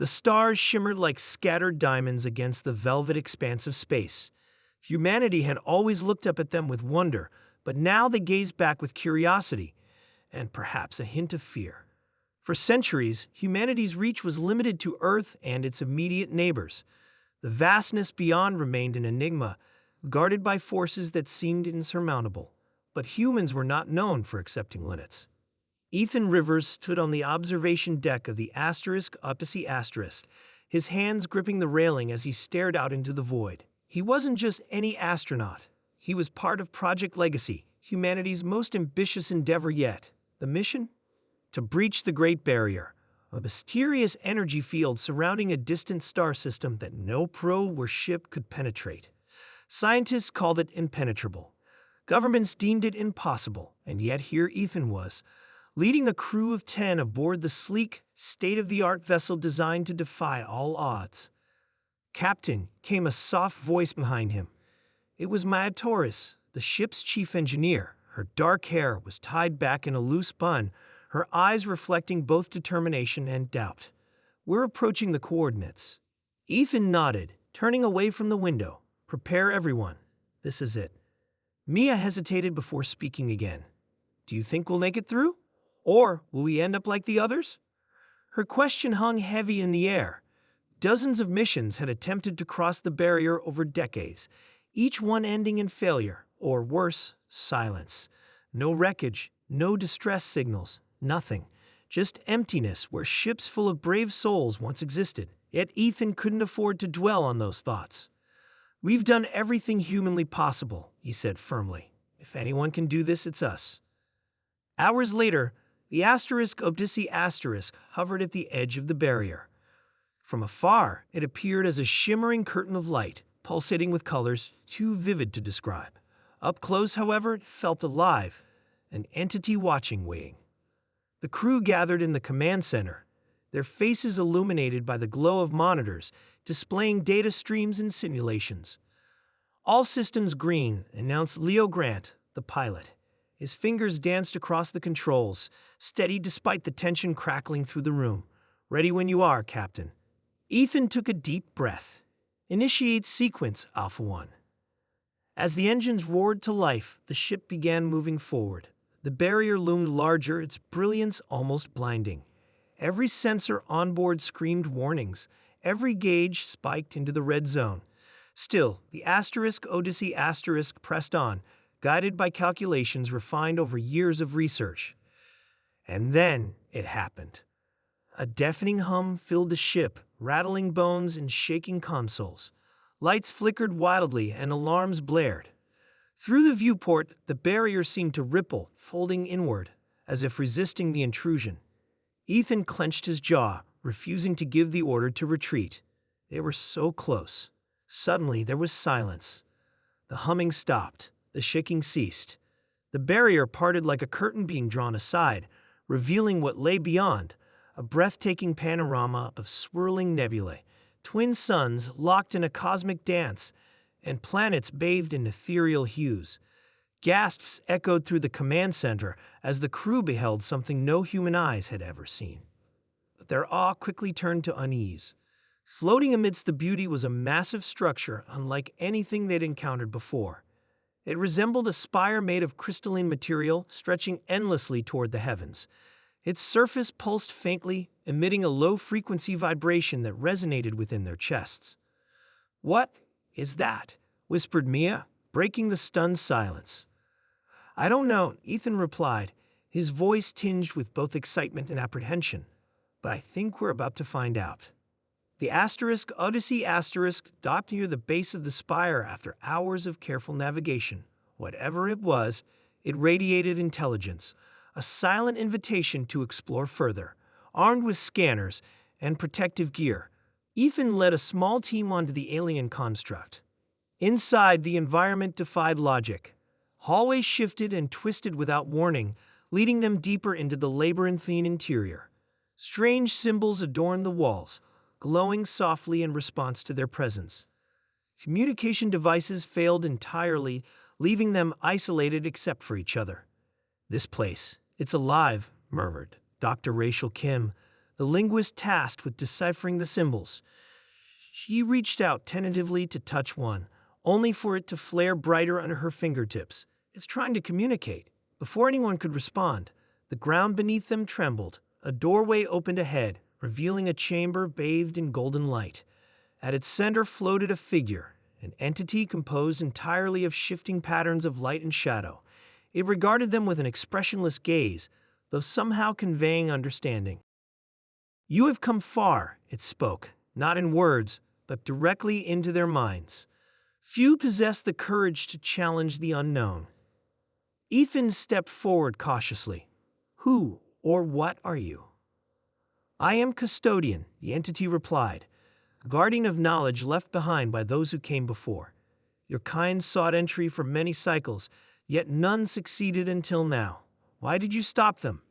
The stars shimmered like scattered diamonds against the velvet expanse of space. Humanity had always looked up at them with wonder, but now they gazed back with curiosity and perhaps a hint of fear. For centuries, humanity's reach was limited to Earth and its immediate neighbors. The vastness beyond remained an enigma, guarded by forces that seemed insurmountable. But humans were not known for accepting limits. Ethan Rivers stood on the observation deck of the *Odyssey*, his hands gripping the railing as he stared out into the void. He wasn't just any astronaut. He was part of Project Legacy, humanity's most ambitious endeavor yet. The mission? To breach the Great Barrier, a mysterious energy field surrounding a distant star system that no probe or ship could penetrate. Scientists called it impenetrable. Governments deemed it impossible, and yet here Ethan was, leading a crew of 10 aboard the sleek, state-of-the-art vessel designed to defy all odds. "Captain," came a soft voice behind him. It was Maya Torres, the ship's chief engineer. Her dark hair was tied back in a loose bun, her eyes reflecting both determination and doubt. "We're approaching the coordinates." Ethan nodded, turning away from the window. "Prepare everyone. This is it." Mia hesitated before speaking again. "Do you think we'll make it through? Or will we end up like the others?" Her question hung heavy in the air. Dozens of missions had attempted to cross the barrier over decades, each one ending in failure, or worse, silence. No wreckage, no distress signals, nothing. Just emptiness where ships full of brave souls once existed. Yet Ethan couldn't afford to dwell on those thoughts. "We've done everything humanly possible," he said firmly. "If anyone can do this, it's us." Hours later, the Odyssey hovered at the edge of the barrier. From afar, it appeared as a shimmering curtain of light, pulsating with colors too vivid to describe. Up close, however, it felt alive, an entity watching, waiting. The crew gathered in the command center, their faces illuminated by the glow of monitors, displaying data streams and simulations. "All systems green," announced Leo Grant, the pilot. His fingers danced across the controls, steady despite the tension crackling through the room. "Ready when you are, Captain." Ethan took a deep breath. "Initiate sequence, Alpha 1." As the engines roared to life, the ship began moving forward. The barrier loomed larger, its brilliance almost blinding. Every sensor on board screamed warnings. Every gauge spiked into the red zone. Still, the Odyssey pressed on, guided by calculations refined over years of research. And then it happened. A deafening hum filled the ship, rattling bones and shaking consoles. Lights flickered wildly and alarms blared. Through the viewport, the barrier seemed to ripple, folding inward, as if resisting the intrusion. Ethan clenched his jaw, refusing to give the order to retreat. They were so close. Suddenly, there was silence. The humming stopped. The shaking ceased. The barrier parted like a curtain being drawn aside, revealing what lay beyond, a breathtaking panorama of swirling nebulae, twin suns locked in a cosmic dance, and planets bathed in ethereal hues. Gasps echoed through the command center as the crew beheld something no human eyes had ever seen. But their awe quickly turned to unease. Floating amidst the beauty was a massive structure unlike anything they'd encountered before. It resembled a spire made of crystalline material, stretching endlessly toward the heavens. Its surface pulsed faintly, emitting a low-frequency vibration that resonated within their chests. "What is that?" whispered Mia, breaking the stunned silence. "I don't know," Ethan replied, his voice tinged with both excitement and apprehension. "But I think we're about to find out." The Odyssey docked near the base of the spire after hours of careful navigation. Whatever it was, it radiated intelligence, a silent invitation to explore further. Armed with scanners and protective gear, Ethan led a small team onto the alien construct. Inside, the environment defied logic. Hallways shifted and twisted without warning, leading them deeper into the labyrinthine interior. Strange symbols adorned the walls, glowing softly in response to their presence. Communication devices failed entirely, leaving them isolated except for each other. "This place, it's alive," murmured Dr. Rachel Kim, the linguist tasked with deciphering the symbols. She reached out tentatively to touch one, only for it to flare brighter under her fingertips. It's trying to communicate. Before anyone could respond, the ground beneath them trembled. A doorway opened ahead, revealing a chamber bathed in golden light. At its center floated a figure, an entity composed entirely of shifting patterns of light and shadow. It regarded them with an expressionless gaze, though somehow conveying understanding. "You have come far," it spoke, not in words, but directly into their minds. Few possess the courage to challenge the unknown. Ethan stepped forward cautiously. "Who or what are you?" "I am Custodian," the entity replied, "guardian of knowledge left behind by those who came before. Your kind sought entry for many cycles, yet none succeeded until now. Why did you stop them?"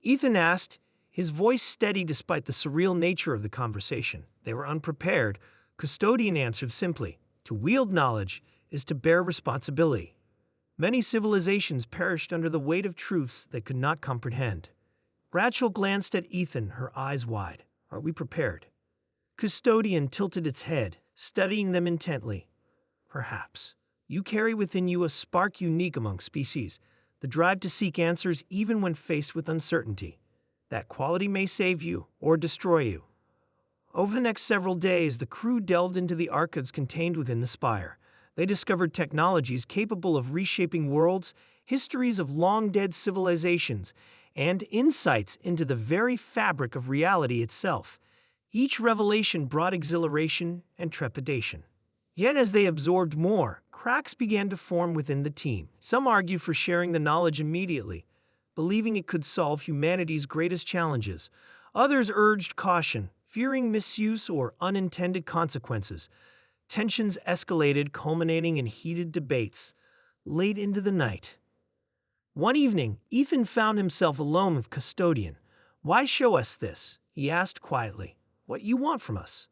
Ethan asked, his voice steady despite the surreal nature of the conversation. They were unprepared. Custodian answered simply, "To wield knowledge is to bear responsibility. Many civilizations perished under the weight of truths they could not comprehend." Rachel glanced at Ethan, her eyes wide. "Are we prepared?" Custodian tilted its head, studying them intently. "Perhaps. You carry within you a spark unique among species, the drive to seek answers even when faced with uncertainty. That quality may save you or destroy you." Over the next several days, the crew delved into the archives contained within the spire. They discovered technologies capable of reshaping worlds, histories of long-dead civilizations, and insights into the very fabric of reality itself. Each revelation brought exhilaration and trepidation. Yet as they absorbed more, cracks began to form within the team. Some argued for sharing the knowledge immediately, believing it could solve humanity's greatest challenges. Others urged caution, fearing misuse or unintended consequences. Tensions escalated, culminating in heated debates. Late into the night, one evening, Ethan found himself alone with Custodian. "Why show us this?" he asked quietly. "What you want from us?"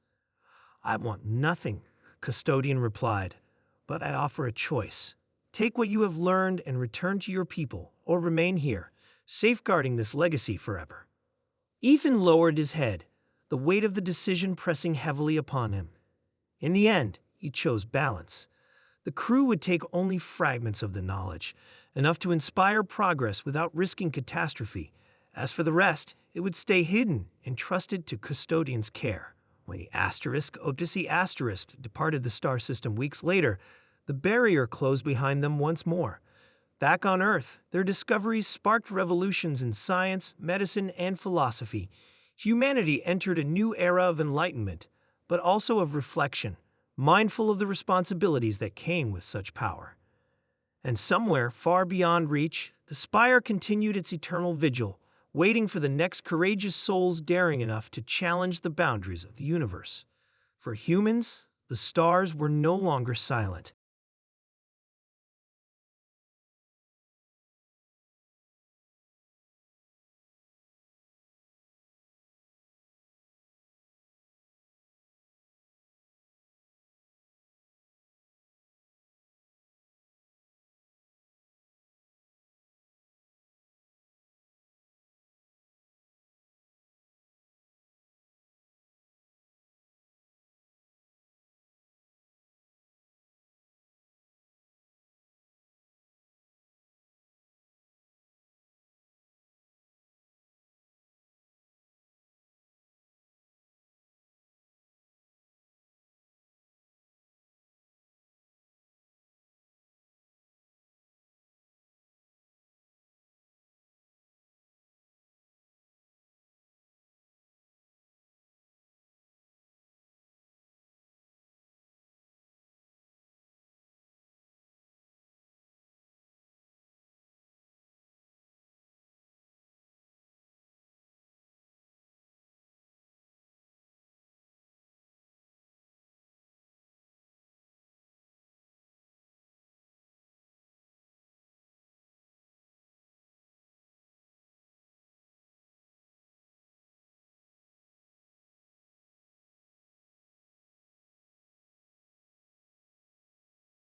"I want nothing," Custodian replied, "but I offer a choice. Take what you have learned and return to your people, or remain here, safeguarding this legacy forever." Ethan lowered his head, the weight of the decision pressing heavily upon him. In the end, he chose balance. The crew would take only fragments of the knowledge, enough to inspire progress without risking catastrophe. As for the rest, it would stay hidden, entrusted to Custodian's care. When the Odyssey departed the star system weeks later, the barrier closed behind them once more. Back on Earth, their discoveries sparked revolutions in science, medicine, and philosophy. Humanity entered a new era of enlightenment, but also of reflection, mindful of the responsibilities that came with such power. And somewhere far beyond reach, the spire continued its eternal vigil, waiting for the next courageous souls daring enough to challenge the boundaries of the universe. For humans, the stars were no longer silent.